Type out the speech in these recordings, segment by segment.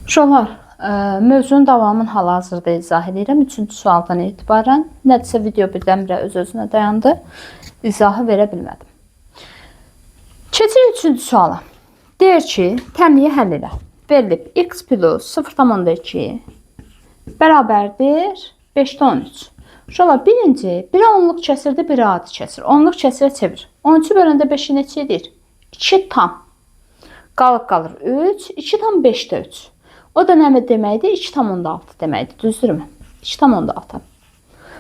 Uşaqlar, mövzunun davamını hal-hazırda izah edirəm. 3-cü sualdan etibarən. Nədirsə video birdən-birə öz-özünə dayandı. İzahı verə bilmədim. Keçirik 3-cü suala. Deyir ki, təmliyi həll elə. Verilib x plus 0,2 bərabərdir 5/13. Uşaqlar, birinci, biri onluq kəsirdir, biri adi kəsir. Onluq kəsirə çevir. 13 böləndə 5-i neçə edir? 2 tam. Qalır 3. 2 tam 5'də 3. O da nə deməkdir? 2,6 deməkdir. Düzdürmü? 2,6.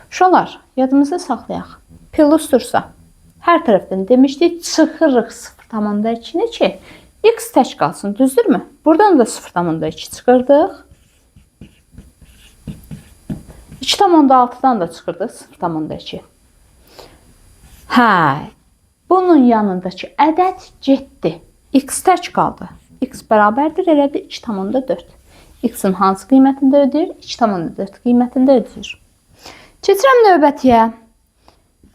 Uşaqlar, yadımızda saxlayaq. Plusdursa, hər tərəfdən demişdik, çıxırıq 0,2-ni ki, x tək qalsın. Düzdürmü? Buradan da 0,2 çıxırdıq. 2,6-dan da çıxırdıq 0,2. Hə, bunun yanındakı ədəd getdi. X tək qaldı. X bərabərdir, elədir 2,4. X-in hansı qiymətində ödəyir? 2,4 qiymətində ödəyir. Keçirəm növbətiyə.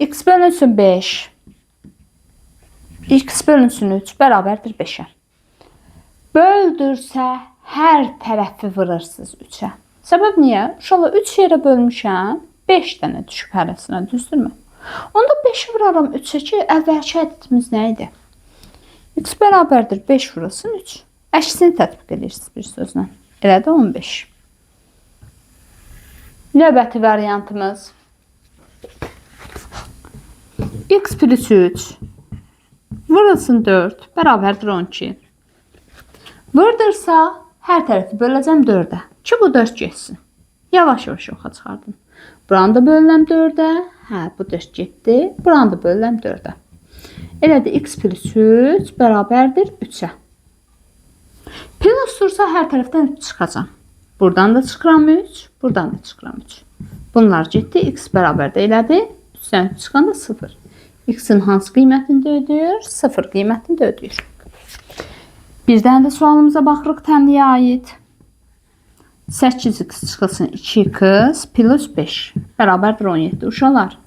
X bölünsün 5. X bölünsün 3 bərabərdir 5-ə. Böldürsə, hər tərəfi vırırsınız 3-ə. Səbəb niyə? Uşaqlar 3 yerə bölmüşəm, 5 dənə düşüb hərəsinə, düzdürmü? Onda 5-i vuraram 3-ə ki, əvvəlki ədədimiz nə idi? X bərabərdir 5 vurulsun 3. Əksini tətbiq edirsiniz bir sözlə. Elə də 15. Növbəti variantımız. X plus 3 vurulsun 4 bərabərdir 12. Vurdursa, hər tərəfi böləcəm 4-ə. Ki, bu 4 getsin. Yavaş-yavaş yoxa çıxardım. Buranı da bölürəm 4-ə. Hə, bu 4 getdi. Buranı da bölürəm 4-ə. Elə də x plus 3 bərabərdir 3-ə. Plus dursa hər tərəfdən 3 çıxacam. Buradan da çıxıram 3, buradan da çıxıram 3. Bunlar getdi. X bərabərdə elədir. 3-dən 3 çıxanda 0. X-in hansı qiymətində ödəyir? 0 qiymətində ödəyir. Bir dənə də sualımıza baxırıq təmliyə aid. 8x çıxılsın 2x plus 5 bərabərdir 17. Uşaqlar,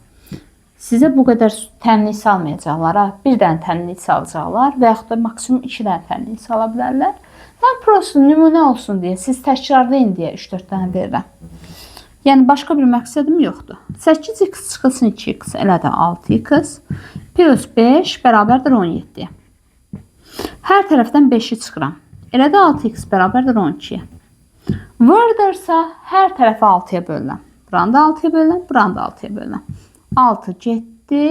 sizə bu qədər təmlik salmayacaqlar. Bir dənə təmlik salacaqlar və yaxud da maksimum 2 dənə təmlik sala bilərlər. Mən prosto nümunə olsun deyə, siz təkrarlayın deyə 3-4 dənə verirəm. Yəni, başqa bir məqsədim yoxdur. 8x çıxılsın 2x, elə də 6x plus 5 bərabərdir 17. Hər tərəfdən 5-i çıxıram. Elə də 6x bərabərdir 12-yə. Vurdursa, hər tərəfi 6-ya bölürəm. Buranı da 6-ya bölürəm, buranı da 6-ya bölürəm. 6 getdi.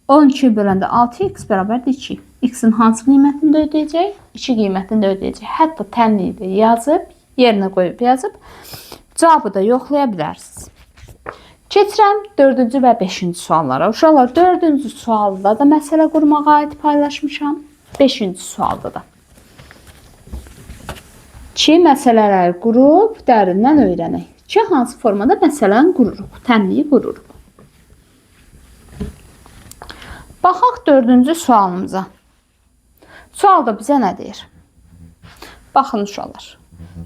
12 böləndə 6x bərabərdir 2. X-in hansı qiymətində ödəyəcək? 2 qiymətində ödəyəcək. Hətta tənliyi də yazıb, yerinə qoyub yazıb, cavabı da yoxlaya bilərsiniz. Keçirəm 4-cü və 5-ci suallara. Uşaqlar, 4-cü sualda da məsələ qurmağa aid paylaşmışam. 5-ci sualda da. Ki, məsələləri qurub, dərindən öyrənək. Ki, hansı formada məsələni qururuq, tənliyi qururuq. Baxaq 4-cü sualımıza. Sualda bizə nə deyir? Baxın uşaqlar.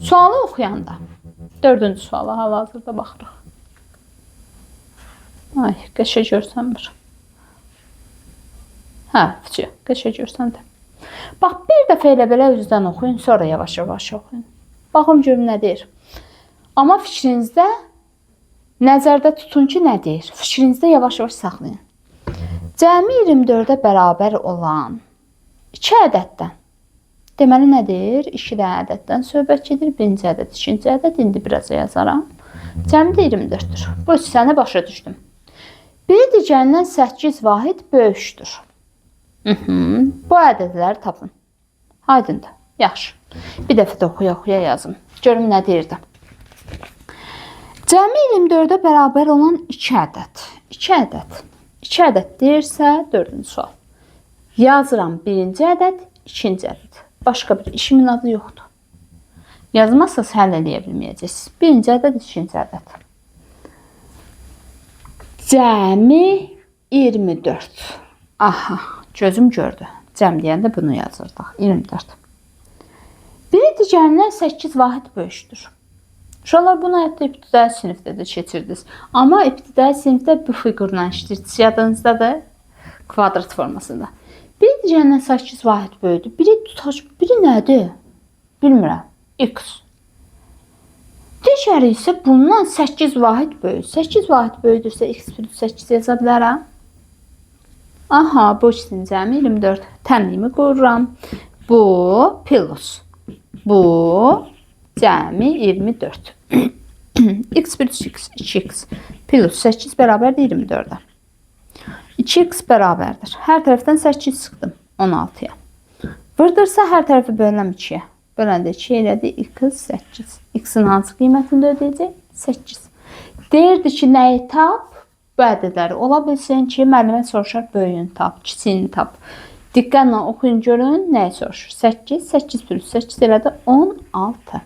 Sualı oxuyanda 4-cü suala hal-hazırda baxırıq. Ay, qəşə görsənmir. Hə, fiçi, qəşə görsəndir. Bax, bir dəfə elə belə üzdən oxuyun, sonra yavaş-yavaş oxuyun. Baxın görüm nə deyir. Amma fikrinizdə nəzərdə tutun ki, nə deyir? Fikrinizdə yavaş-yavaş saxlayın. Cəmi 24-ə bərabər olan 2 ədəddən. Deməli nədir? 2 dənə ədəddən söhbət gedir. Birinci ədəd, ikinci ədəd. İndi biraz yazaram. Cəmi də 24-dür. Bu hissəni başa düşdüm. Biri digərindən 8 vahid böyükdür. Bu ədədləri tapın. Aydındır. Yaxşı. Bir dəfə də oxuya-oxuya yazım. Görüm nə deyirdi. Cəmi 24-ə bərabər olan 2 ədəd. 2 ədəd. 2 ədəd deyirsə 4-cü sual. Yazıram birinci ədəd, ikinci ədəd. Başqa bir işimin adı yoxdur. Yazmazsınız həll eləyə bilməyəcəksiniz. Birinci ədəd, ikinci ədəd. Cəmi 24. Aha, gözüm gördü. Cəm deyəndə bunu yazırdıq. 24. Biri digərindən 8 vahid böyükdür. Uşaqlar, bunu hətta ibtidai sinifdə də keçirdiniz. Amma ibtidai sinifdə bu fiqurla işləyirsiniz. Yadınızdadır kvadrat formasında. Biri digərindən 8 vahid böyükdür. Biri tutaç, biri nədir? Bilmirəm. X. Digəri isə bundan 8 vahid böyük. 8 vahid böyüdürsə x plus 8 yaza bilərəm. Aha, bu ikisinin cəmi 24. Tənliyimi qururam. Bu plus. Bu cəmi 24. X plus x, 2x plus 8 bərabərdir 24-ə. 2x bərabərdir. Hər tərəfdən 8 çıxdım 16-ya. Vırdırsa hər tərəfi bölünəm 2-yə. Böləndə 2 elədi, x 8. X-in hansı qiymətini ödəyəcək? 8. Deyirdi ki, nəyi tap? Bu ədədləri ola bilsin ki, müəllimə soruşar, böyüyünü tap, kiçiyini tap. Diqqətlə oxuyun, görün, nəyi soruşur? 8, 8 plus 8 elədi 16.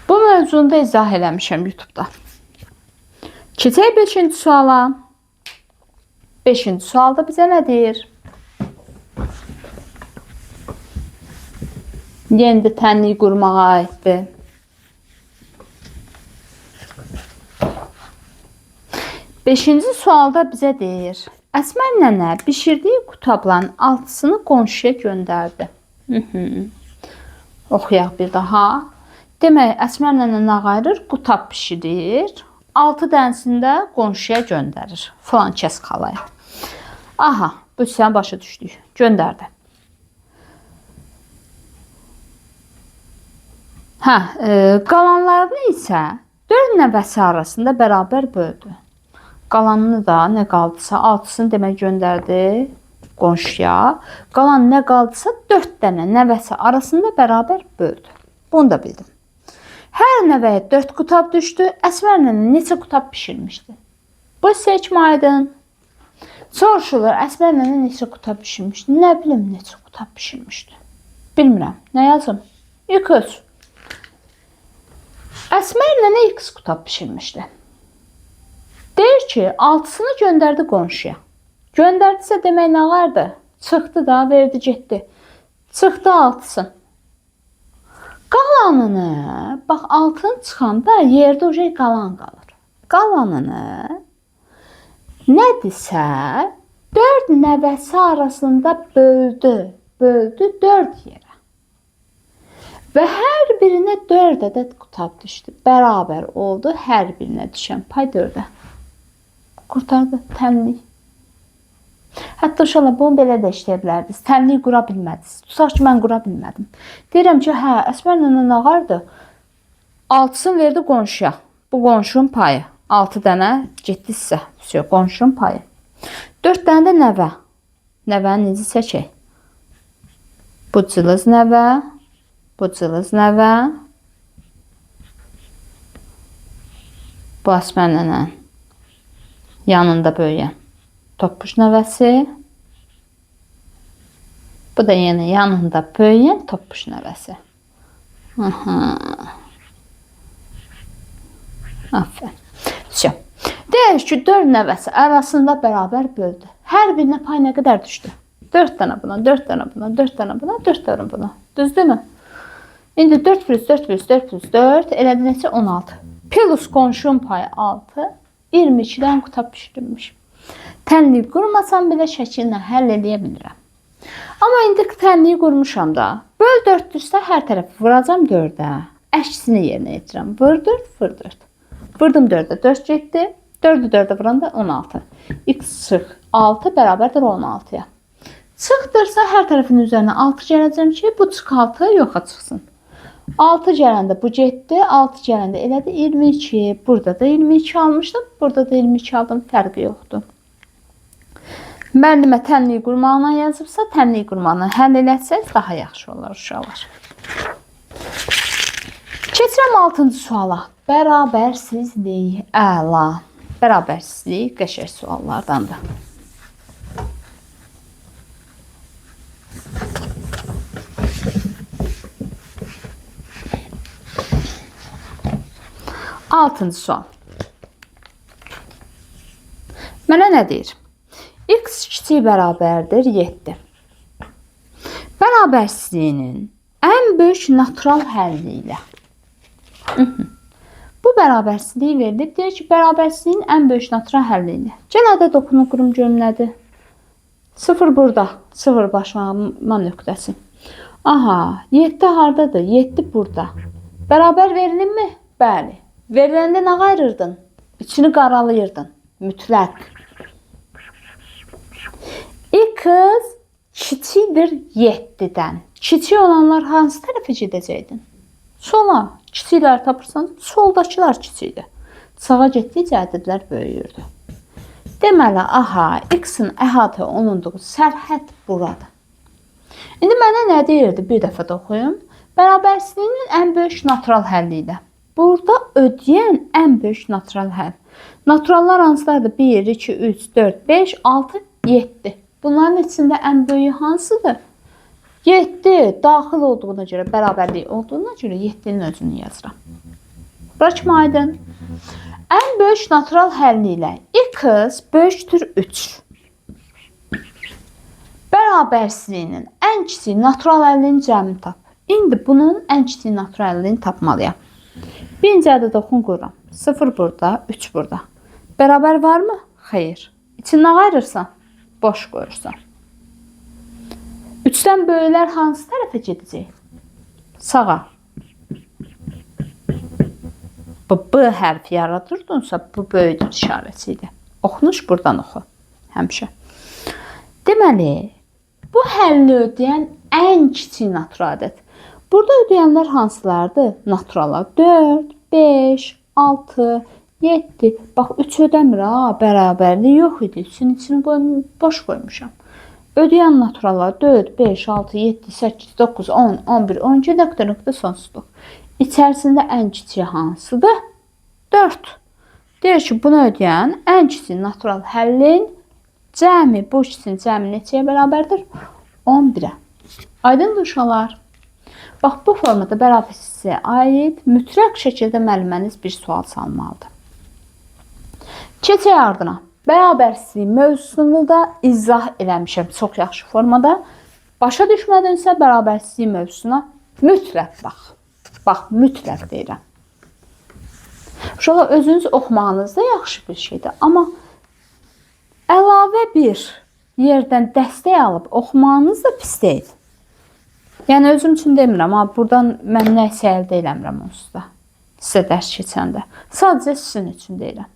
Bu mövzunu da izah eləmişəm YouTube-da. Keçək 5-ci suala. 5-ci sualda bizə nə deyir? Yenidə tənliyi qurmağa aiddir. Beşinci sualda bizə deyir. Əsmər nənə bişirdiyi qutabların 6-sını qonşuya göndərdi. Oxuyaq bir daha. Demək, Əsmər nənə nə qayırır? Qutab bişirir. 6 dənəsini də qonşuya göndərir. Falan kəs xalaya. Aha, bu sən başa düşdük. Göndərdi. Qalanlarını isə 4 nəvəsi arasında bərabər böldü. Qalanını da nə qaldısa 6-sını demək göndərdi qonşuya. Qalan nə qaldısa 4 dənə nəvəsi arasında bərabər böldü. Bunu da bildim. Hər nəvəyə 4 qutab düşdü. Əsmər nənə neçə qutab bişirmişdi? Bu seçmə aydın. Soruşulur, Əsmər nənə neçə qutab bişirmişdi? Nə bilim neçə qutab bişirmişdi? Bilmirəm. Nə yazım? X. Əsmər nənə x qutab bişirmişdi. Deyir ki, 6-sını göndərdi qonşuya. Göndərdisə demək nə vardı? Çıxdı da, verdi, getdi. Çıxdı 6-sı. Qalanını, bax 6-ın çıxanda yerdə uca qalan qalır. Qalanını nədirsə 4 nəvəsi arasında böldü. Böldü 4 yerə. Və hər birinə 4 ədəd qutab düşdü. Bərabər oldu hər birinə düşən pay 4-ə. Qurtardı tənlik. Hətta uşaqlar bunu belə də işləyə bilərdiniz. Tənlik qura bilmədiniz. Tutaq ki, mən qura bilmədim. Deyirəm ki, hə, Əsmər nənə nə vardı? 6-sını verdi qonşuya. Bu qonşunun payı. 6 dənə getdi sizə. Qonşunun payı. 4 dənə də nəvə. Nəvəni necə seçək? Bu cılız nəvə. Bu cılız nəvə. Bu Əsmər nənə yanında böyüyən toppuş nəvəsi. Bu da yenə yanında böyüyən toppuş nəvəsi. Aferin. Deyək ki, 4 nəvəsi arasında bərabər böldü. Hər birinə pay nə qədər düşdü? 4 dənə buna, 4 dənə buna, 4 dənə buna, 4 dənə buna. Düzdürmü? İndi 4 plus 4 plus 4 plus 4 elədi neçə? 16. Plus qonşunun payı 6. 22-dən qutab bişirilmiş. Tənlik qurmasam belə şəkillə həll edə bilirəm. Amma indi tənliyi qurmuşam da. Böl 4-dürsə hər tərəfi vuracam 4-ə. Əksini yerinə yetirəm. Vur 4, vur 4. Vurdum 4-ə, 4 getdi. 4-ü 4-ə vuranda 16. X çıx 6 bərabərdir 16-ya. Çıxdırsa hər tərəfin üzərinə 6 gələcəm ki, bu çıx 6 yoxa çıxsın. 6 gələndə bu getdi, 6 gələndə elədi 22. Burada da 22 almışdım, burada da 22 aldım, fərqi yoxdur. Müəllimə tənlik qurmağına yazıbsa, tənlik qurmağına həll eləsəz daha yaxşı olar uşaqlar. Keçirəm 6-cı suala. Bərabərsizlik, əla. Bərabərsizlik qəşəng suallardandır. Altıncı sual. Mənə nə deyir? X kiçik bərabərdir 7. Bərabərsizliyinin ən böyük natural həlli ilə. Bu bərabərsizliyi verilib. Deyir ki, bərabərsizliyin ən böyük natural həlli ilə. Gəlin ədəd oxunu qurum görüm nədir? 0 burada. 0 başlama nöqtəsi. Aha, 7 hardadır? 7 burada. Bərabər verilir mi? Bəli. Veriləndə nə qayırırdın? İçini qaralayırdın. Mütləq. X kiçikdir 7-dən. Kiçik olanlar hansı tərəfə gedəcəkdin? Sola. Kiçikləri tapırsan, soldakılar kiçikdir. Sağa getdikcə ədədlər böyüyürdü. Deməli, aha, X-in əhatə olunduğu sərhəd buradır. İndi mənə nə deyirdi? Bir dəfə də oxuyum. Bərabərsizliyinin ən böyük natural həlli ilə. Burada ödəyən ən böyük natural həll. Naturallar hansılardır? 1, 2, 3, 4, 5, 6, 7. Bunların içində ən böyük hansıdır? 7. Daxil olduğuna görə, bərabərlik olduğuna görə 7-nin özünü yazıram. Bura kimi aydın? Ən böyük natural həlli ilə X böyükdür 3. Bərabərsizliyinin ən kiçik natural həllinin cəmini tap. İndi bunun ən kiçik natural həllini tapmalıyam. Birinci ədəd oxun qururam. 0 burada, 3 burada. Bərabər varmı? Xeyr. İçindən ayırırsan, boş qoyursan. 3-dən böyüklər hansı tərəfə gedəcək? Sağa. Bu B hərfi yaradırdınsa, bu böyüdür işarəsi idi. Oxunuş buradan oxu. Həmişə. Deməli, bu həlli ödəyən ən kiçik natural ədəd. Burada ödəyənlər hansılardır? Naturallar 4, 5, 6, 7. Bax, 3 ödəmir ha, bərabərlik yox idi. İçini boş qoymuşam. Ödəyən naturallar 4, 5, 6, 7, 8, 9, 10, 11, 12, nöqtə sonsuzluq. İçərisində ən kiçik hansıdır? 4. Deyir ki, bunu ödəyən ən kiçik natural həllin cəmi, bu ikisinin cəmi neçəyə bərabərdir? 11-ə. Aydındır uşaqlar. Bax, bu formada bərabərsizliyə aid mütləq şəkildə müəlliməniz bir sual salmalıdır. Keçək ardına. Bərabərsizlik mövzusunu da izah eləmişəm çox yaxşı formada. Başa düşmədinsə bərabərsizlik mövzusuna mütləq bax. Bax, mütləq deyirəm. Uşaqlar, özünüz oxumağınız da yaxşı bir şeydir. Amma əlavə bir yerdən dəstək alıb oxumağınız da pis deyil. Yəni, özüm üçün demirəm. Amma buradan mən nəsə əldə eləmirəm onsuz da. Sizə dərs keçəndə. Sadəcə sizin üçün deyirəm.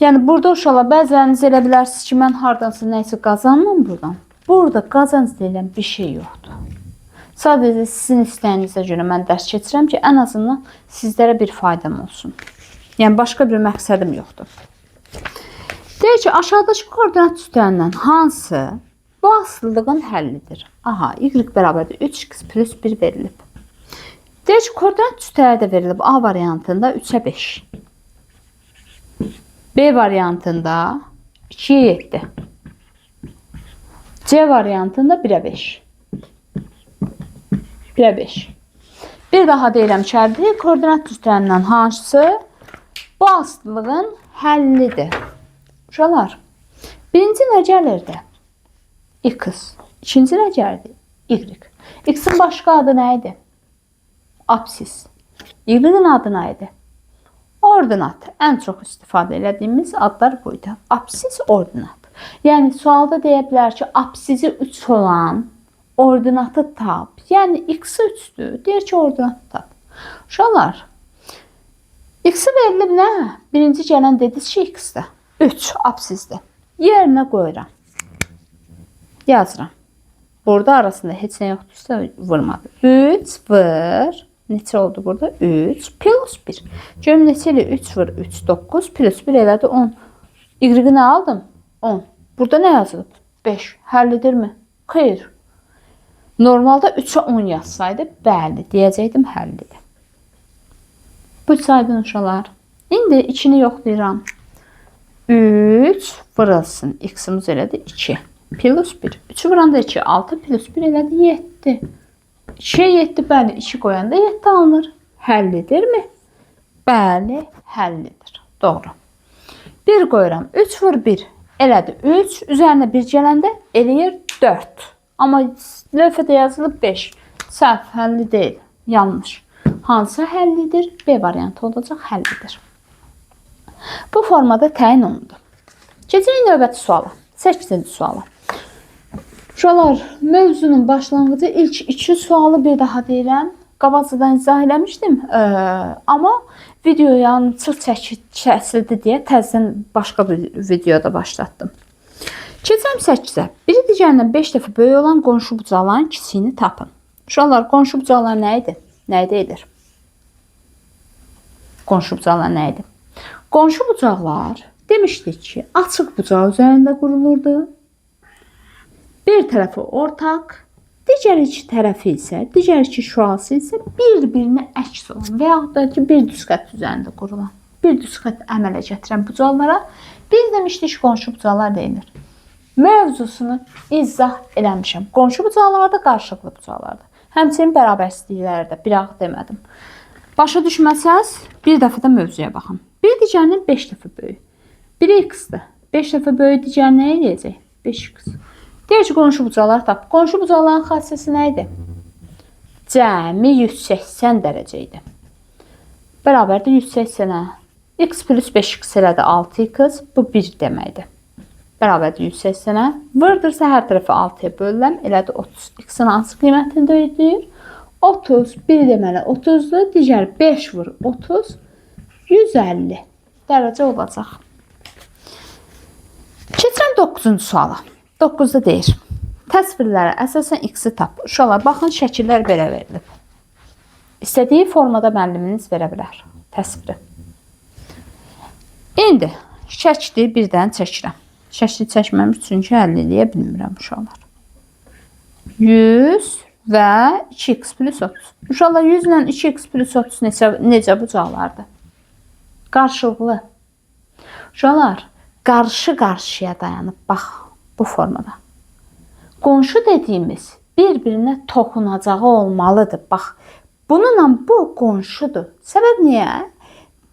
Yəni, burada uşaqlar, bəziləriniz elə bilərsiniz ki, mən hardansa nəyisə qazanmam buradan. Burada qazanc deyilən bir şey yoxdur. Sadəcə sizin istəyinizə görə mən dərs keçirəm ki, ən azından sizlərə bir faydam olsun. Yəni, başqa bir məqsədim yoxdur. Deyir ki, aşağıdakı koordinat cütlərindən hansı bu asıllığın həllidir? Aha, y bərabərdir 3x plus 1 verilib. Deyir ki, koordinat cütləri də verilib. A variantında 3-ə 5. B variantında 2'ye 7. C variantında 1'e 5. 1'e 5. Bir daha deyirəm ki, koordinat cütlərindən hansı bu asıllığın həllidir? Uşaqlar, birinci nə gəlirdi? X. İkinci nə gəlirdi? Y. X'in başqa adı nə idi? Apsis. Y-in adı nə idi? Ordinat. Ən çox istifadə elədiyimiz adlar buydu. Apsis, ordinat. Yəni, sualda deyə bilər ki, apsisi 3 olan ordinatı tap. Yəni, x-i 3'dür. Deyir ki, ordinatı tap. Uşaqlar, x-i verilib nə? Birinci gələn dediniz ki, x-dir. 3 apsisdir. Yerinə qoyuram. Yazıram. Burada arasında heç nə yoxdursa vurmadı. 3 vur. Neçə oldu burada? 3 plus 1. Görüm neçə ilə 3 vur 3, 9 plus 1 elədi 10. Y-i nə aldım? 10. Burada nə yazılıb? 5. Həllidirmi? Xeyr. Normalda 3'ə 10 yazsaydı, bəli, deyəcəkdim həllidir. Bu saydın uşaqlar. İndi 2'ni yoxlayıram. 3 vurulsun. X-imiz elədi 2. Plus 1. 3'ü vuranda 2. 6 plus 1 elədi 7. 2'ye 7, bəli, 2 qoyanda 7 alınır. Həllidirmi? Bəli, həllidir. Doğru. 1 qoyuram. 3 vur 1. Elədi 3. Üzərinə 1 gələndə eləyir 4. Amma lövhədə yazılıb 5. Səhv, həlli deyil. Yanlış. Hansı həllidir? B variantı olacaq, həllidir. Bu formada təyin olundu. Keçək növbəti suala. 8-ci suala. Uşaqlar, mövzunun başlanğıcı ilk 2 sualı bir daha deyirəm. qabaqcadan izah eləmişdim. Amma videoya çox çəkildi deyə təzədən başqa bir videoda başlatdım. Keçəm 8-ə. Biri digərindən 5 dəfə böyük olan qonşu bucaqların kiçiyini tapın. Uşaqlar, qonşu bucaqlar nə idi? Nə edilir? Qonşu bucaqlar nə idi? Qonşu bucaqlar demişdik ki, açıq bucaq üzərində qurulurdu. Bir tərəfi ortaq, digər iki tərəfi isə, digər iki şüası isə bir-birinə əks olan və yaxud da ki, bir düz xətt üzərində qurulan, bir düz xətt əmələ gətirən bucaqlara biz demişdik qonşu bucaqlar deyilir. Mövzusunu izah eləmişəm. Qonşu bucaqlarda qarşılıqlı bucaqlardır. Həmçinin bərabərsizlikləri də bir ağ demədim. Başa düşməsəz, bir dəfə də mövzuya baxın. Bir digərinin 5 dəfə böyük. Biri x-dır. 5 dəfə böyük digər nə edəcək? 5x. Deyək ki, qonşu bucaqlar tap. Qonşu bucaqların xassəsi nə idi? Cəmi 180 dərəcə idi. Bərabərdir 180-ə. X plus 5x elədi 6x. Bu 1 deməkdir. Bərabərdir 180-ə. Vırdırsa hər tərəfi 6-ya bölüləm. Elədi 30. X-in hansı qiymətində ödəyir? 30. 1 deməli 30-dur. Digər 5 vur 30. 150 dərəcə olacaq. Keçirəm 9-cu suala. 9-da deyir. Təsvirlərə əsasən x-i tap. Uşaqlar, baxın, şəkillər belə verilib. İstədiyi formada müəlliminiz verə bilər. Təsviri. İndi şəkli birdən çəkirəm. Şəkli çəkməm çünki həll eləyə bilmirəm uşaqlar. 100 və 2x plus 30. Uşaqlar, 100 ilə 2x plus 30 necə bucaqlardır? Qarşılıqlı. Uşaqlar, qarşı-qarşıya dayanıb, bax, bu formada. Qonşu dediyimiz bir-birinə toxunacağı olmalıdır. Bax, bununla bu qonşudur. Səbəb niyə?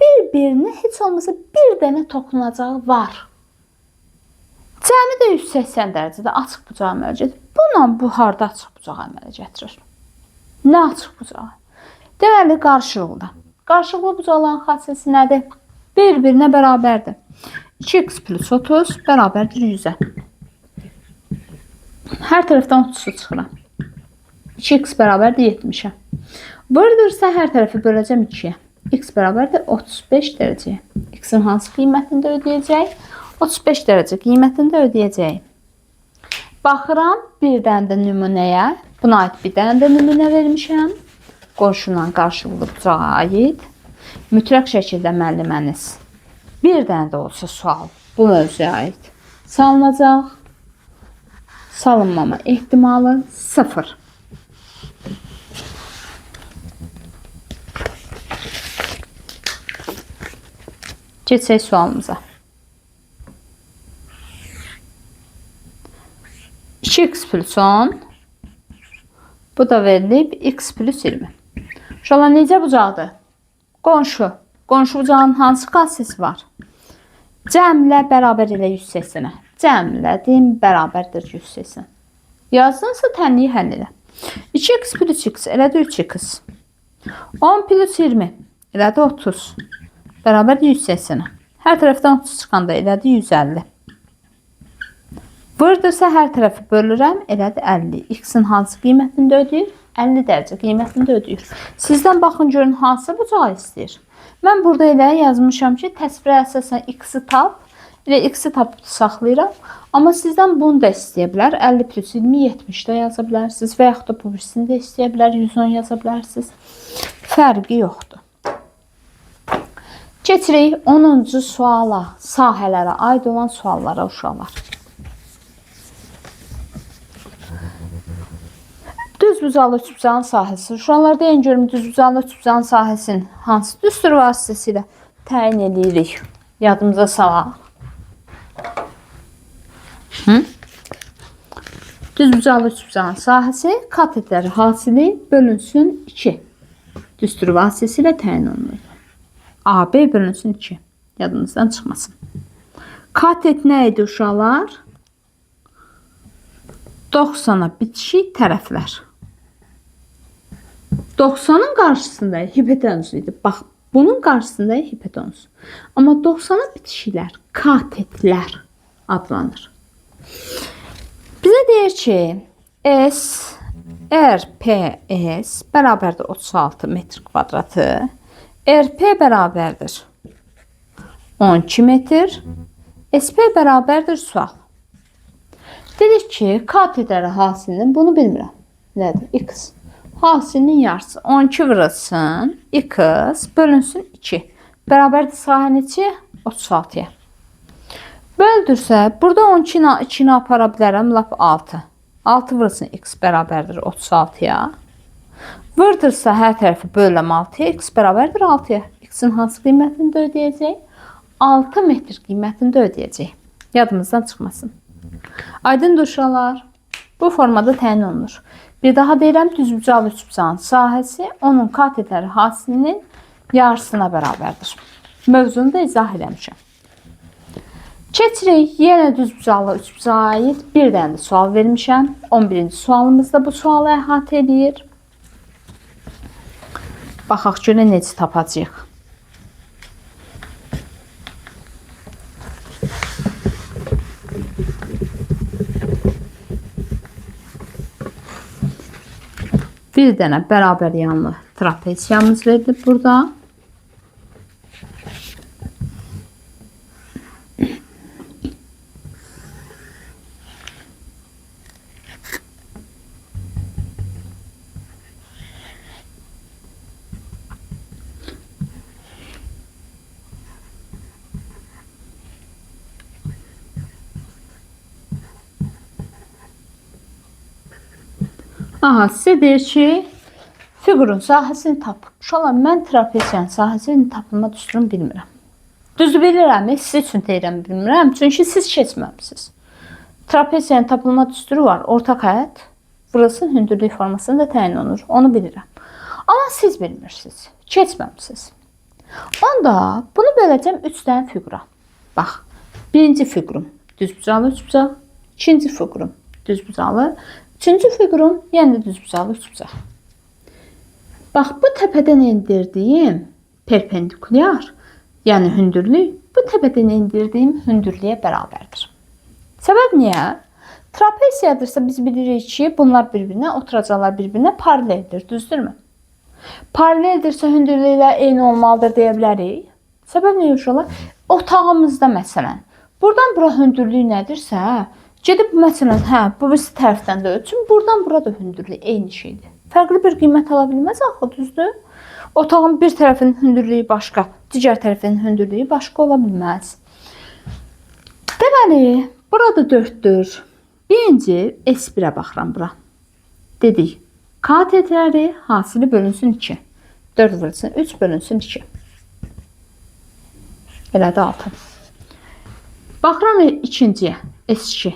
Bir-birinə heç olmasa bir dənə toxunacağı var. Cəmi də 180 dərəcədə açıq bucağa əmələ gətirir. Bununla bu harda açıq bucağa əmələ gətirir? Nə açıq bucağı? Deməli, qarşılıqlı. Qarşılıqlı bucaqların xassəsi nədir? Bir-birinə bərabərdir. 2x plus 30 bərabərdir 100-ə. Hər tərəfdən 30-u çıxıram. 2x bərabərdir 70-ə. Vırdırsa hər tərəfi böləcəm 2-yə. X bərabərdir 35 dərəcəyə. X-in hansı qiymətində ödəyəcək? 35 dərəcə qiymətində ödəyəcək. Baxıram bir dənə də nümunəyə. Buna aid bir dənə də nümunə vermişəm. Qonşuyla qarşılıqlı bucağa aid. Mütləq şəkildə müəlliməniz bir dənə də olsa sual bu mövzuya aid salınacaq. Salınmama ehtimalı 0. Keçək sualımıza. 2x plus 10. Bu da verilib x plus 20. Uşaqlar, necə bucaqdır? Qonşu. Qonşu bucağın hansı xassəsi var? Cəmlə bərabər elə 180-ə. Cəmlədim bərabərdir 180. Yazdınsa tənliyi həll elə. 2x plus x elədi 3x. 10 plus 20 elədi 30. Bərabərdir 180-ə. Hər tərəfdən 30 çıxanda elədi 150. Vırdırsa hər tərəfi bölürəm, elədi 50. X-in hansı qiymətində ödəyir? 50 dərəcə qiymətində ödəyir. Sizdən baxın, görün hansı bucağı istəyir. Mən burada elə yazmışam ki, təsvirə əsasən x-i tap, elə x-i tapıb saxlayıram. Amma sizdən bunu da istəyə bilər. 50 plus 20, 70 də yaza bilərsiniz. Və yaxud da bu birisini də istəyə bilər, 110 yaza bilərsiniz. Fərqi yoxdur. Keçirik 10-cu suala, sahələrə aid olan suallara uşaqlar. Düzbucaqlı üçbucağın sahəsi. Uşaqlar, deyin görüm, düzbucaqlı üçbucağın sahəsinin hansı düstur vasitəsilə təyin edirik? Yadımıza salaq. Düzbucaqlı üçbucağın sahəsi katetləri hasili bölünsün 2. Düstur vasitəsilə təyin olunur. AB bölünsün 2. Yadınızdan çıxmasın. Katet nə idi uşaqlar? 90'a bitişik tərəflər. 90'ın qarşısında hipotenuz idi. Bax, bunun qarşısında hipotenuz. Amma 90'a bitişiklər, katetlər adlanır. Bizə deyir ki, S, RPS bərabərdir 36 metr kvadratı. RP bərabərdir 12 metr. SP bərabərdir sual. Dedik ki, katetəri hasilinin, bunu bilmirəm. Nədir? X. Hasilinin yarısı 12 vurulsun. X bölünsün 2. Bərabərdir sahə neçə? 36-ya. Böldürsə, burada 12 ilə 2-ni apara bilərəm, lap 6. 6 vurulsun x bərabərdir 36-ya. Vurdursa hər tərəfi böləm 6-ya, x bərabərdir 6-ya. X-in hansı qiymətini də ödəyəcək? 6 metr qiymətini də ödəyəcək. Yadımızdan çıxmasın. Aydındır uşaqlar. Bu formada təyin olunur. Bir daha deyirəm, düzbucaqlı üçbucağın sahəsi onun katetəri hasilinin yarısına bərabərdir. Mövzunu da izah eləmişəm. Keçirik, yenə düzbucaqlı üçbucağa aid bir dənə də sual vermişəm. 11-ci sualımızda bu sualı əhatə edir. Baxaq görə necə tapacağıq. Bir dənə bərabər yanlı trapeziyamız verilib burada. Aha, sizə deyir ki, fiqurun sahəsini tapın. Uşaqlar, mən trapeziyanın sahəsinin tapılma düsturunu bilmirəm. Düzdür bilirəm, siz üçün deyirəm bilmirəm. Çünki siz keçməmisiniz. Trapeziyanın tapılma düsturu var. Ortaq həyət, vurulsun hündürlük formasında təyin olunur. Onu bilirəm. Amma siz bilmirsiniz. Keçməmisiniz. Onda bunu böləcəm 3 dənə fiqura. Bax, birinci fiqurum düzbucaqlı üçbucaq, ikinci fiqurum düzbucaqlı, üçüncü figurum yenə də düzbucaqlı üçbucaq. Bax, bu təpədən endirdiyim perpendikulyar, yəni hündürlük, bu təpədən endirdiyim hündürlüyə bərabərdir. Səbəb niyə? Trapeziyadırsa biz bilirik ki, bunlar bir-birinə, oturacaqlar bir-birinə paraleldir, düzdürmü? Paraleldirsə hündürlüklə eyni olmalıdır deyə bilərik. Səbəb nə uşaqlar? Otağımızda məsələn, buradan bura hündürlük nədirsə, gedib məsələn, bu birisi tərəfdən də ölçüm, buradan bura da hündürlük eyni şeydir. Fərqli bir qiymət ala bilməz axı, düzdür? Otağın bir tərəfinin hündürlüyü başqa, digər tərəfinin hündürlüyü başqa ola bilməz. Deməli, burada 4-dür. Birinci S1-ə baxıram bura. Dedik, katetəri hasili bölünsün 2. 4 vurulsun 3 bölünsün 2. Elədi 6. Baxıram ikinciyə, S2.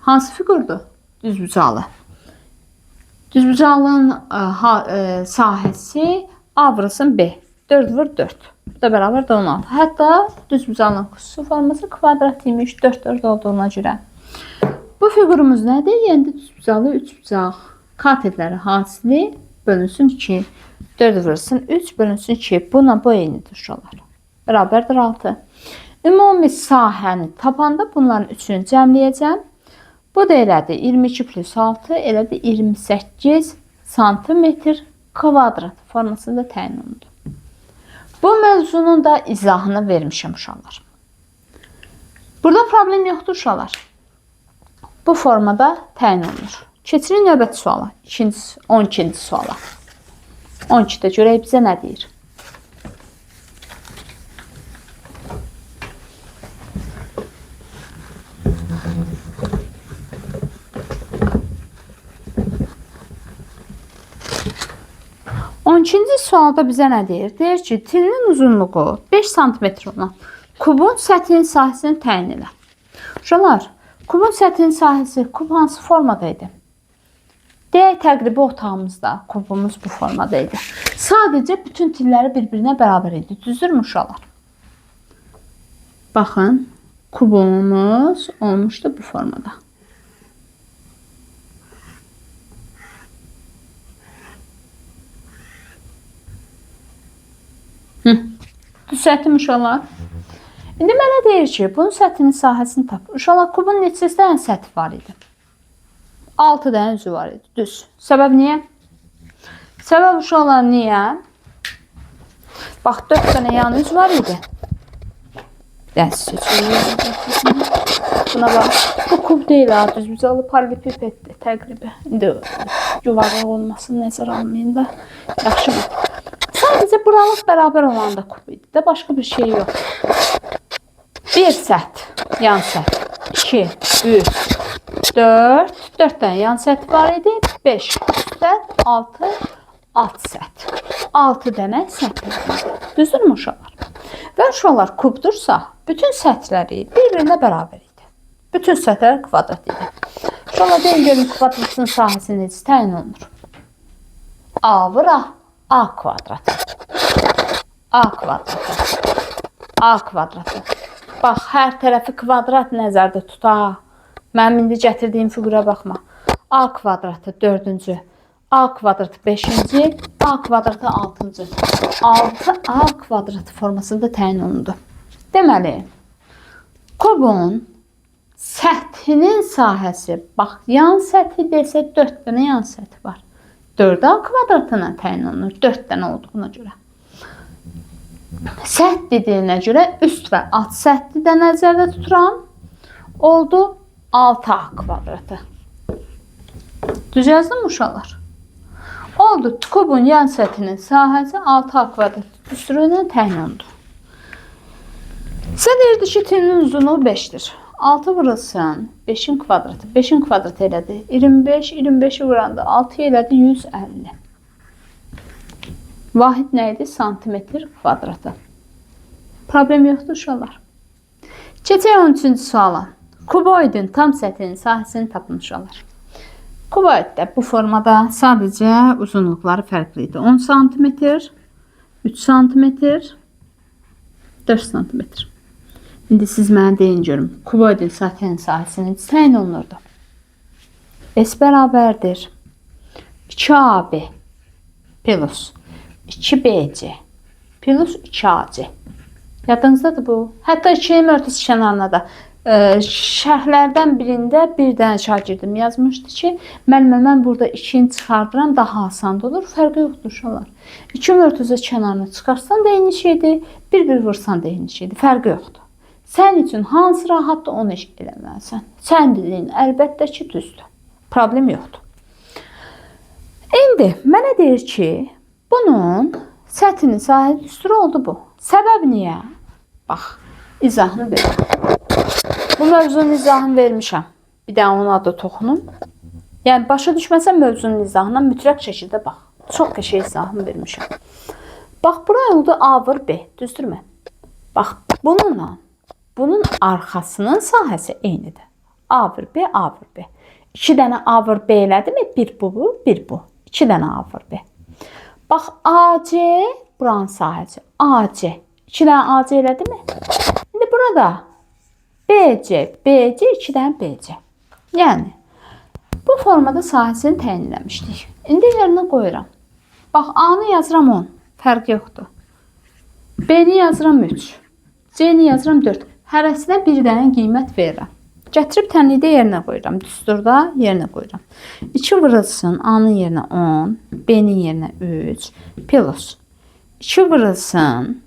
Hansı fiqurdur? Düzbucaqlı. Düzbucaqlının sahəsi A vurulsun B. 4 vur 4. Bu da bərabər də 16. Hətta düzbucaqlının xüsusi forması kvadrat imiş 4 olduğuna görə. Bu fiqurumuz nədir? Yəni düzbucaqlı üçbucaq. Katetləri hasili bölünsün 2. 4 vurulsun 3 bölünsün 2. Buna bu eynidir uşaqlar. Bərabərdir 6. Ümumi sahəni tapanda bunların üçünü cəmləyəcəm. Bu da elədir 22 plus 6 elədir 28 santimetr kvadrat formasında təyin olundu. Bu mövzunun da izahını vermişəm uşaqlar. Burada problem yoxdur uşaqlar. Bu formada təyin olunur. Keçirin növbəti suala. 12-ci suala. 12-də görək bizə nə deyir? İkinci sualda bizə nə deyir? Deyir ki, tilinin uzunluğu 5 cm olan kubun səthinin sahəsini təyin elə. Uşaqlar, kubun səthinin sahəsi kub hansı formada idi? Deyək, təqribi otağımızda kubumuz bu formada idi. Sadəcə bütün tilləri bir-birinə bərabər idi. Düzdürmü uşaqlar? Baxın, kubumuz olmuşdu bu formada. Düzəltdim uşaqlar. İndi mənə deyir ki, bunun səthinin sahəsini tap. Uşaqlar, kubun neçə dənə səthi var idi? 6 dənə üzü var idi. Düz. Səbəb niyə? Səbəb uşaqlar niyə? Bax, 4 dənə yan üz var idi. Dərs seçilir. Buna bax. Bu kub deyil ha, düz bucalı paralelipipeddir təqribi. İndi yuvarlaq olmasını nəzərə almayın da. Yaxşı mı? Sadəcə buralıq bərabər olan da kub idi də, başqa bir şey yox. 1 səth, yan səth. 2, 3, 4. 4 dənə yan səth var idi. 5 üst səth, 6 alt səth. 6 dənə səth var idi. Düzdürmü uşaqlar? Və uşaqlar kubdursa, bütün səthləri bir-birinə bərabər idi. Bütün səthlər kvadrat idi. Uşaqlar deyin görün kvadratın sahəsi necə təyin olunur? A vura A kvadratı. A kvadratı. A kvadratı. Bax, hər tərəfi kvadrat nəzərdə tuta. Mənim indi gətirdiyim fiqura baxma. A kvadratı 4-cü. A kvadratı 5-ci. A kvadratı 6-cı. 6A kvadratı formasında təyin olundu. Deməli, kubun səthinin sahəsi, bax, yan səthi desə 4 dənə yan səthi var. 4A kvadratına təyin olunur, 4 dənə olduğuna görə. Səth dediyinə görə üst və alt səthi də nəzərdə tuturam. Oldu 6A kvadratı. Düz yazdım uşaqlar. Oldu, kubun yan səthinin sahəsi 6A kvadratı düsturuyla təyin olundu. Sizə deyirdi ki, tinin uzunluğu 5'dir. 6 vurulsun 5'in kvadratı. 5'in kvadratı elədi 25. 25'i vuranda 6 elədi 150. Vahid nə idi? Santimetr kvadratı. Problem yoxdur uşaqlar. Keçək 13-cü suala. Kuboidin tam səthinin sahəsini tapın uşaqlar. Kuboiddə bu formada sadəcə uzunluqları fərqli idi. 10 santimetr, 3 santimetr, 4 santimetr. İndi siz mənə deyin görüm. Kuboidin səthinin sahəsini təyin olunurdu. S bərabərdir 2AB plus 2BC plus 2AC. Yadınızdadır bu. Hətta 2'nin örtüsü kənarına da şərhlərdən birində bir dənə şagirdim yazmışdı ki, müəllimə mən burada 2'ni çıxardıram, daha asan olur. Fərqi yoxdur uşaqlar. 2'nin örtüsü kənarına çıxarsan da eyni şeydir, bir vursan da eyni şeydir. Fərqi yoxdur. Sən üçün hansı rahatdır onu iş eləməlisən. Sən dediyin əlbəttə ki, düzdür. Problem yoxdur. İndi mənə deyir ki, bunun səthinin sahəsi düsturu oldu bu. Səbəb niyə? Bax, izahını verir. Bu mövzunun izahını vermişəm. Bir də onun adı toxunum. Yəni, başa düşməsən mövzunun izahına mütləq şəkildə bax. Çox qəşəng izahını vermişəm. Bax, bura oldu A vur B. Düzdürmü? Bax, bunun arxasının sahəsi eynidir. A vur B, A vur B. 2 dənə A vur B elədi mi? Bir bu, bir bu. 2 dənə A vur B. Bax, AC buranın sahəsi. AC. 2 dənə AC elədi mi? İndi burada BC, 2 dənə BC. Yəni, bu formada sahəsini təyin eləmişdik. İndi yerinə qoyuram. Bax, A-nı yazıram 10. Fərq yoxdur. B-ni yazıram 3. C-ni yazıram 4. Hərəsinə bir dənə qiymət verirəm. Gətirib tənlikdə yerinə qoyuram. Düsturda yerinə qoyuram. 2 vurulsun A-nın yerinə 10. B-nin yerinə 3. Plus. 2 vurulsun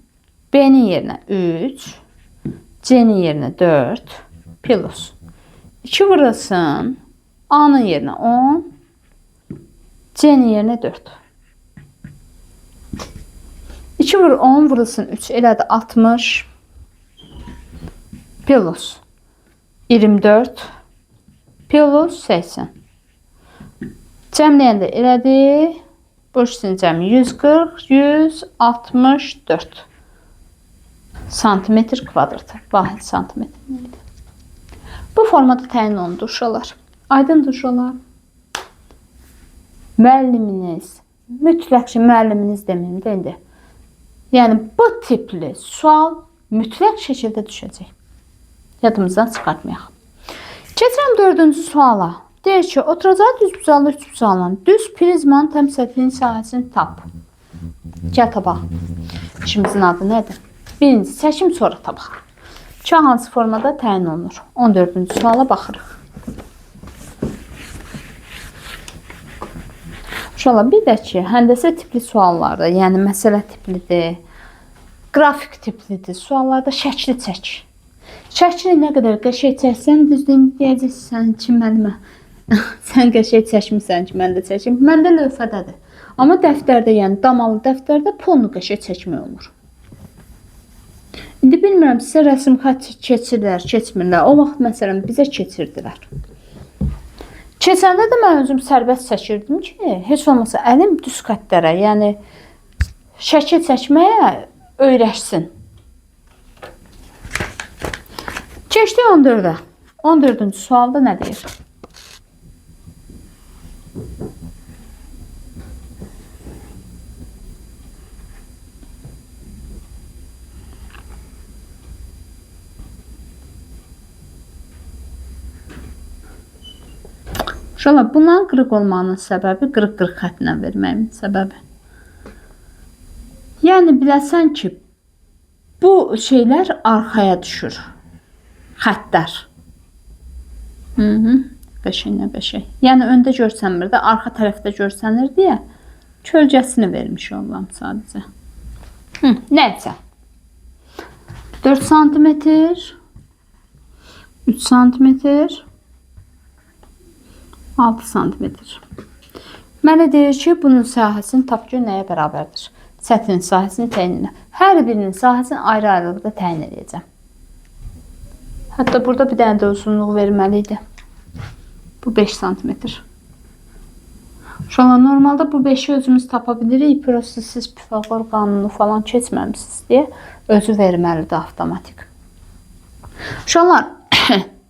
B-nin yerinə 3. C-nin yerinə 4. Plus. 2 vurulsun A-nın yerinə 10. C-nin yerinə 4. 2 vur 10 vurulsun 3 elədi 60. Plus 24 plus 80. Cəmləyəndə elədi. Bu işin cəmi 140, 164 santimetr kvadratı. Vahid santimetr idi. Bu formada təyin olundu uşaqlar. Aydındır uşaqlar. Müəlliminiz, mütləq ki, müəlliminiz deməyim də indi. Yəni, bu tipli sual mütləq şəkildə düşəcək. Yadımızdan çıxartmayaq. Keçirəm 4-cü suala. Deyir ki, oturacağı düzbucaqlı üçbucağının düz prizmanın tam səthinin sahəsini tap. Gəl tapaq. İşimizin adı nədir? Birinci çəkim, sonra tapaq. Ki, hansı formada təyin olunur? 14-cü suala baxırıq. Uşaqlar, bir də ki, həndəsə tipli suallarda, yəni məsələ tiplidir, qrafik tiplidir suallarda şəkli çək. Şəkli nə qədər qəşəng çəksən, düzdür deyəcəksən ki, müəllimə, sən qəşəng çəkmirsən ki, mən də çəkim. Məndə lövhədədir. Amma dəftərdə, yəni damalı dəftərdə fonunu qəşəng çəkmək olur. İndi bilmirəm, sizə rəsm xətt keçirlər, keçmirlər. O vaxt məsələn bizə keçirdilər. Keçəndə də mən özüm sərbəst çəkirdim ki, heç olmasa əlim düz xəttlərə, yəni şəkil çəkməyə öyrəşsin. Keçdik 14-ə. 14-cü sualda nə deyir? Uşaqlar, bunların qırıq olmağının səbəbi, qırıq-qırıq xətlə verməyimin səbəbi. Yəni, biləsən ki, bu şeylər arxaya düşür. Xəttlər. Qəşəng, nə qəşəng. Yəni, öndə görsənmir də, arxa tərəfdə görsənir deyə kölgəsini vermiş olam sadəcə. Nəysə. 4 cm, 3 cm, 6 cm. Mənə deyir ki, bunun sahəsini tap ki, nəyə bərabərdir? Səthin sahəsini təyin edə. Hər birinin sahəsini ayrı-ayrılıqda təyin edəcəm. Hətta burada bir dənə də uzunluq verməli idi. Bu 5 cm. Uşaqlar, normalda bu 5-i özümüz tapa bilirik. Prosta siz Pifaqor qanunu falan keçməmişsiniz deyə özü verməlidir avtomatik. Uşaqlar,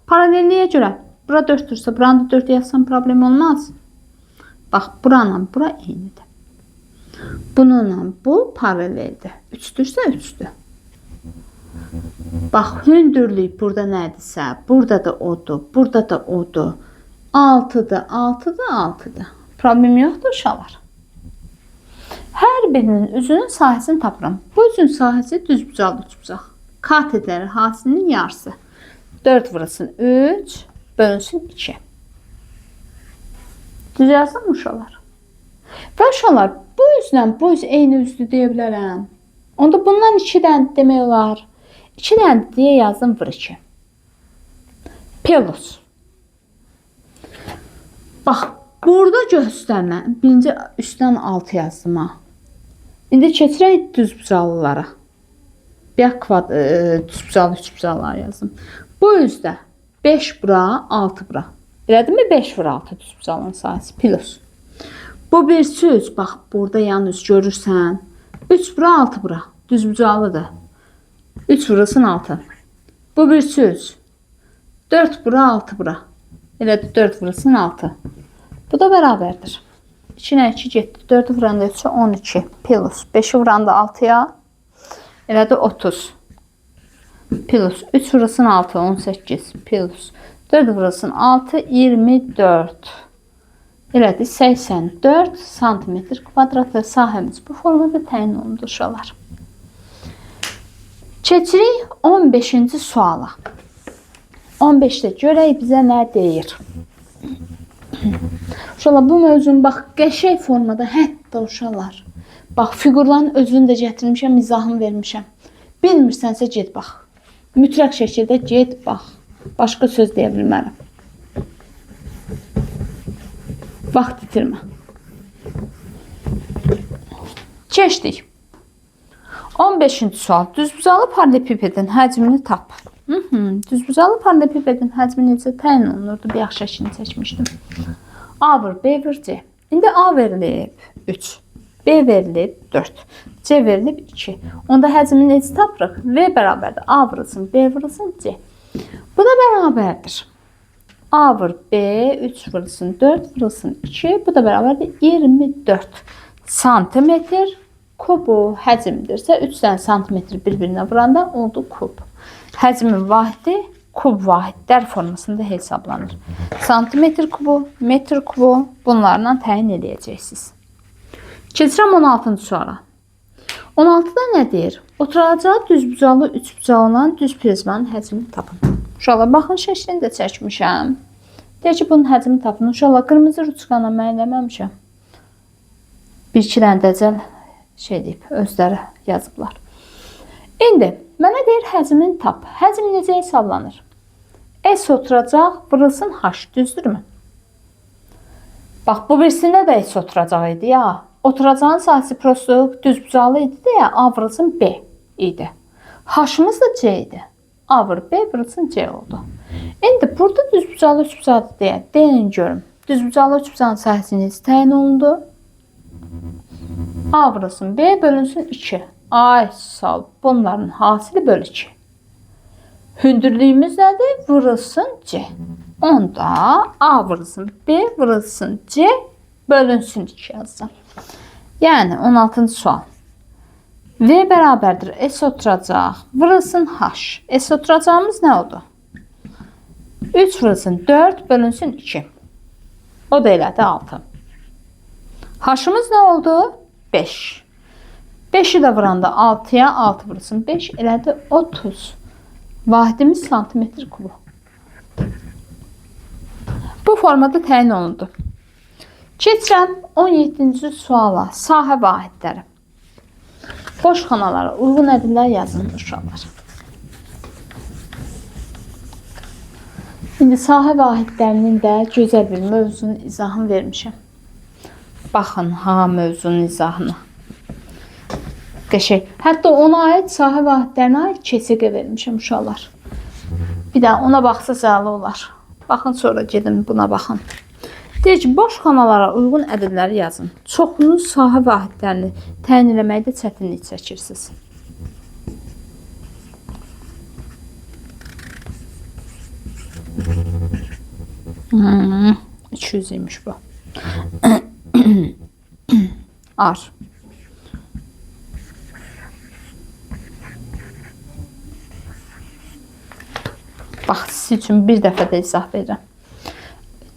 paralelliyə görə bura 4-dürsə, buranı da 4 yazsam problem olmaz. Bax, buranla bura eynidir. Bununla bu paraleldir. 3-dürsə 3-dür. Bax, hündürlük burada nədirsə, burada da odur, burada da odur. 6-dır, 6-dır, 6-dır. Problem yoxdur uşaqlar. Hər birinin üzünün sahəsini tapıram. Bu üzün sahəsi düzbucaq, üçbucaq. Katetləri hasilinin yarısı. 4 vurasın 3, bölünsün 2. Düz yazdım uşaqlar. Və uşaqlar, bu üzlə bu üz eyni üzdür deyə bilərəm. Onda bundan 2 dənə demək olar. 2 dənə deyə yazdım vur 2. Pelus. Bax, burada göstərmə. Birinci üstdən 6 yazdım ha. İndi keçirək düzbucaqlılara. Bir düzbucaqlı, üçbucaqlılar yazdım. Bu üzdə 5 bura, 6 bura. Elədimmi 5 vur 6 düzbucaqlının sahəsi plus. Bu bir söz, bax burada yalnız görürsən. 3 bura, 6 bura. Düzbucaqlıdır. 3 vurulsun 6. Bu bir söz. 4 bura, 6 bura. Elədir 4 vurulsun 6. Bu da bərabərdir. 2-nə 2 getdi. 4 vuranda 3 12 plus. 5 vuranda 6-ya elədir 30. Plus 3 vurulsun 6 18 plus 4 vurulsun 6 24. Elədir 84 santimetr kvadrat və sahəmiz bu formada təyin olundu uşaqlar. Keçirik 15-ci suala. 15-də görək bizə nə deyir. Uşaqlar, bu mövzunu bax qəşəng formada, hətta uşaqlar. Bax, fiqurların özünü də gətirmişəm, izahını vermişəm. Bilmirsənsə get bax. Mütləq şəkildə get bax. Başqa söz deyə bilmərəm. Vaxt itirmə. Keçdik. 15-ci sual. Düzbucaqlı paralelipipedin həcmini tap. Düzbucaqlı paralelipipedin həcmi necə təyin olunurdu? Bir yaxşı şəklini çəkmişdim. A vur, B vur, C. İndi A verilib 3. B verilib 4. C verilib 2. Onda həcmi necə tapırıq? V bərabərdir. A vurulsun, B vurulsun, C. Bu da bərabərdir. A vur, B, 3 vurulsun, 4 vurulsun, 2. Bu da bərabərdir 24 santimetr kubu həcmdirsə 3 dənə santimetr bir-birinə vuranda oldu kub. Həcmin vahidi kub vahidlər formasında hesablanır. Santimetr kubu, metr kubu bunlarla təyin edəcəksiniz. Keçirəm 16-cı suala. 16-da nə deyir? Oturacağı düzbucaqlı, üçbucaqlı olan düz prizmanın həcmini tapın. Uşaqlar, baxın şəklini də çəkmişəm. Deyək ki, bunun həcmini tapın. Uşaqlar, qırmızı ruçqana mən eləməmişəm. Bir-iki dənə dəcəl şey deyib, özləri yazıblar. İndi mənə deyir həzmini tap. Həzm necə hesablanır? S oturacaq, vurulsun H, düzdürmü? Bax, bu birisində də S oturacaq idi ya. Oturacağın sahəsi prosto düzbucalı idi deyə A vurulsun B idi. H-ımız da C idi. A vur B vurulsun C oldu. İndi burada düzbucalı üçbucalı deyə deyin görüm. Düzbucalı üçbucağın sahəsi necə təyin olundu? A vurulsun B bölünsün 2. Ay sağ ol. Bunların hasili bölü 2. Hündürlüyümüz nədir? Vurulsun C. Onda A vurulsun B vurulsun C bölünsün 2 yazacağım. Yəni 16-cı sual. V bərabərdir S oturacaq. Vurulsun H. S oturacağımız nə oldu? 3 vurulsun 4 bölünsün 2. O da elədi 6. H-ımız nə oldu? 5. 5'i də vuranda 6'ya 6 vurulsun 5 elədi 30. Vahidimiz santimetr kubu. Bu formada təyin olundu. Keçirəm 17-ci suala. Sahə vahidləri. Boş xanalara uyğun ədədlər yazın uşaqlar. İndi sahə vahidlərinin də gözəl bir mövzunun izahını vermişəm. Baxın ha mövzunun izahını. Qəşəng. Hətta ona aid sahə vahidlərinə aid KSQ vermişəm uşaqlar. Bir də ona baxsaz əla olar. Baxın sonra gedin buna baxın. Deyir ki, boş xanalara uyğun ədədləri yazın. Çoxlu sahə vahidlərini təyin eləməkdə çətinlik çəkirsiniz. Hmm, 200 imiş bu. R. Bax, siz üçün bir dəfə də izah verirəm.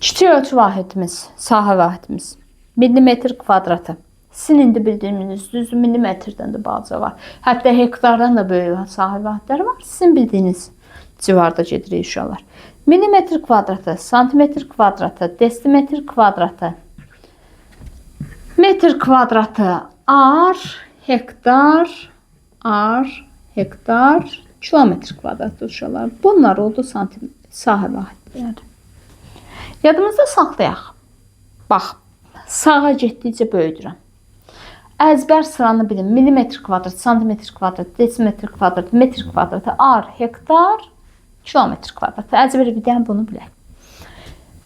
Kiçik ölçü vahidimiz, sahə vahidimiz. Millimetr kvadratı. Sizin indi bildiyiniz düzdür, millimetrdən də balaca var. Hətta hektardan da böyük sahə vahidləri var. Sizin bildiyiniz civarda gedirik uşaqlar. Millimetr kvadratı, santimetr kvadratı, desimetr kvadratı, metr kvadratı, hektar, kilometr kvadratı uşaqlar. Bunlar oldu sahə vahidləri. Yadımızda saxlayaq. Bax, sağa getdikcə böyüdürəm. Əzbər sıranı bilin. Millimetr kvadrat, santimetr kvadrat, desimetr kvadrat, metr kvadratı, hektar, kilometr kvadratı. Əzbər bir dənə bunu bilək.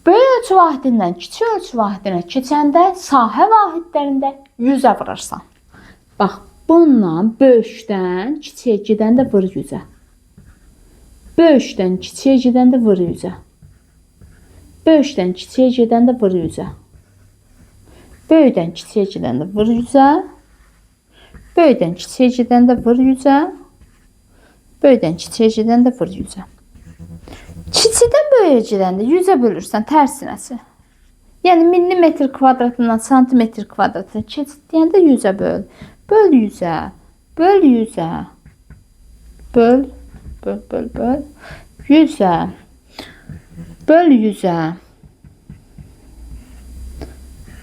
Böyük ölçü vahidindən kiçik ölçü vahidinə keçəndə sahə vahidlərində 100-ə vurarsan. Bax, bununla böyükdən kiçiyə gedəndə vur 100-ə. Böyükdən kiçiyə gedəndə vur 100-ə. Böyükdən kiçiyə gedəndə vur 100-ə. Böyükdən kiçiyə gedəndə vur 100-ə. Böyükdən kiçiyə gedəndə vur 100-ə. Böyükdən kiçiyə gedəndə vur 100-ə. Kiçikdən böyüyə gedəndə 100-ə bölürsən tərsinəsi. Yəni millimetr kvadratından santimetr kvadratına keçid deyəndə 100-ə böl. Böl 100-ə. Böl 100-ə. Böl 100-ə. Böl 100-ə.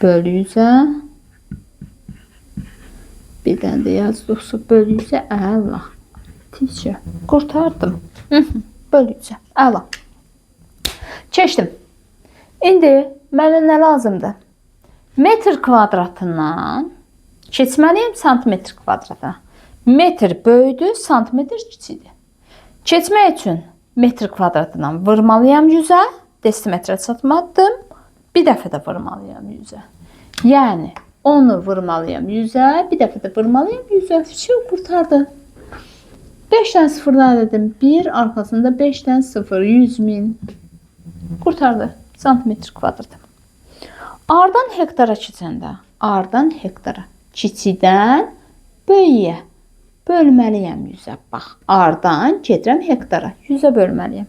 Böl 100-ə. Bir dənə də yazdıqsa böl 100-ə. Əla. Tizcə. Qurtardım. Böl 100-ə. Əla. Keçdim. İndi mənə nə lazımdır? Metr kvadratından keçməliyim santimetr kvadratına. Metr böyüdür, santimetr kiçikdir. Keçmək üçün metr kvadratından vurmalıyam 100-ə. Desimetrə çatmadım. Bir dəfə də vurmalıyam 100-ə. Yəni, onu vurmalıyam 100-ə. Bir dəfə də vurmalıyam 100-ə. Fikir qurtardı. 5 dənə sıfırlar dedim. 1, arxasında 5 dənə sıfır. 100.000. Qurtardı. Santimetr kvadratı. A'dan hektara keçəndə. A'dan hektara. Kiçikdən böyüyə. Bölməliyəm 100-ə. Bax, A'dan gedirəm hektara. 100-ə bölməliyəm.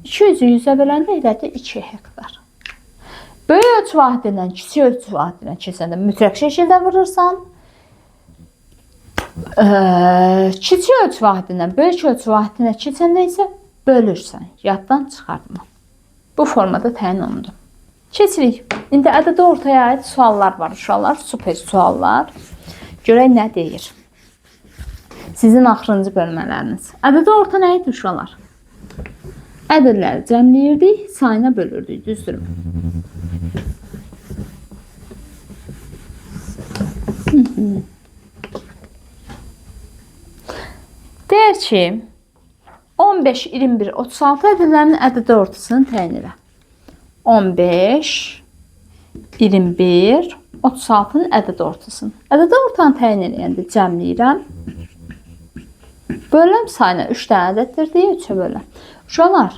200-ü 100-ə böləndə elədi 2 hektar. Böyük ölçü vahidindən kiçik ölçü vahidinə keçəndə mütləq şəkildə vurursan. Kiçik ölçü vahidindən böyük ölçü vahidinə keçəndə isə bölürsən. Yaddan çıxartma. Bu formada təyin olundu. Keçirik. İndi ədədi ortaya aid suallar var uşaqlar. Super suallar. Görək nə deyir. Sizin axırıncı bölmələriniz. Ədədi orta nə idi uşaqlar? Ədədləri cəmləyirdik, sayına bölürdük. Düzdürmü? Deyir ki, 15, 21, 36 ədədlərinin ədədi ortasını təyin elə. 15, 21, 36-nın ədədi ortasını. Ədədi ortanı təyin eləyəndə cəmləyirəm. Böləm sayına 3 dənə ədəddir deyə 3-ə böləm. Uşaqlar,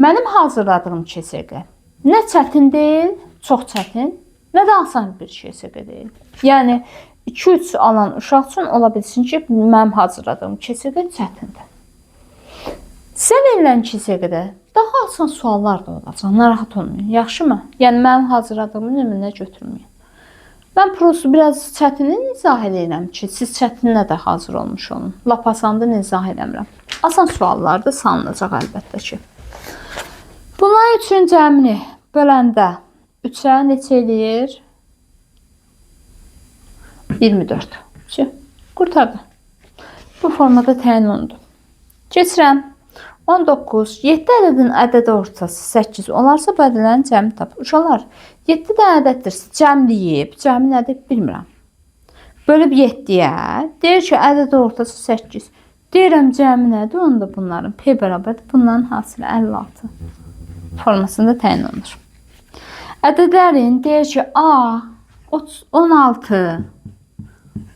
mənim hazırladığım keçirgə nə çətin deyil, çox çətin, nə də asan bir keçirgə deyil. Yəni 2-3 alan uşaq üçün ola bilsin ki, mənim hazırladığım keçirgə çətindir. Sizə verilən keçirgədə daha asan suallar da olacaq. Narahat olmayın. Yaxşımı? Yəni mənim hazırladığımı nümunə götürməyin. Mən prosto biraz çətinini izah edirəm ki, siz çətinlə də hazır olmuş olun. Lap asandan izah eləmirəm. Asan suallar da salınacaq əlbəttə ki. Bunlar üçün cəmini böləndə 3-ə neçə eləyir? 24. Qurtardı. Bu formada təyin olundu. Keçirəm. 19. 7 ədədin ədədi ortası 8 olarsa bu ədədlərin cəmi tap. Uşaqlar, 7 də ədəddirsə cəmləyib, cəmi nədir bilmirəm. Bölüb 7-yə, deyir ki, ədədi ortası 8. Deyirəm cəmi nədir? Onda bunların P bərabərdir. Bunların hasili 56 formasında təyin olunur. Ədədlərin deyir ki, A 16,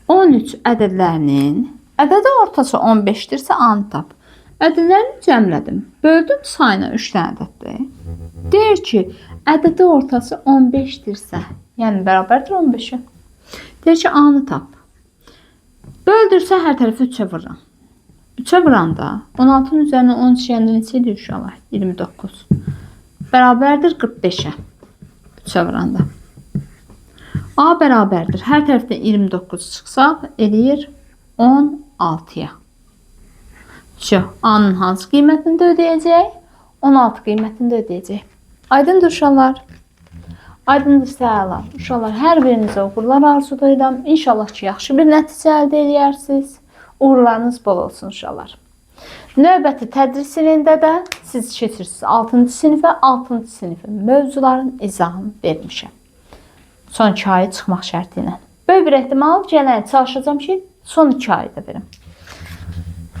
13 ədədlərinin ədədi ortası 15-dirsə A-nı tap. Ədədlərini cəmlədim. Böldüm sayına 3 dənə ədəddir. Deyir ki, ədədi ortası 15-dirsə, yəni bərabərdir 15-ə. Deyir ki, A-nı tap. Böldürsə hər tərəfi 3-ə vururam. 3-ə vuranda 16-nın üzərinə 13 yəndə neçə edir uşaqlar? 29. Bərabərdir 45-ə. 3-ə vuranda. A bərabərdir. Hər tərəfdən 29 çıxsaq, eləyir 16-ya. A-nın hansı qiymətini də ödəyəcək? 16 qiymətini də ödəyəcək. Aydındır uşaqlar. Aydındırsa əla. Uşaqlar, hər birinizə uğurlar arzulayıram. İnşallah ki, yaxşı bir nəticə əldə edərsiniz. Uğurlarınız bol olsun uşaqlar. Növbəti tədris ilində də siz keçirsiniz 6-cı sinifə, 6-cı sinifin mövzuların izahını vermişəm. Son 2 ayı çıxmaq şərti ilə. Böyük bir ehtimal gələn çalışacağım ki, son 2 ayda verim.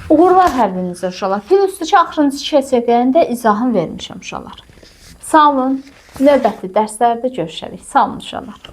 Uğurlar hər birinizə uşaqlar. Filüstdəki axırıncı keçirgəyində izahını vermişəm uşaqlar. Sağ olun. Növbəti dərslərdə görüşərik. Sağ olun uşaqlar.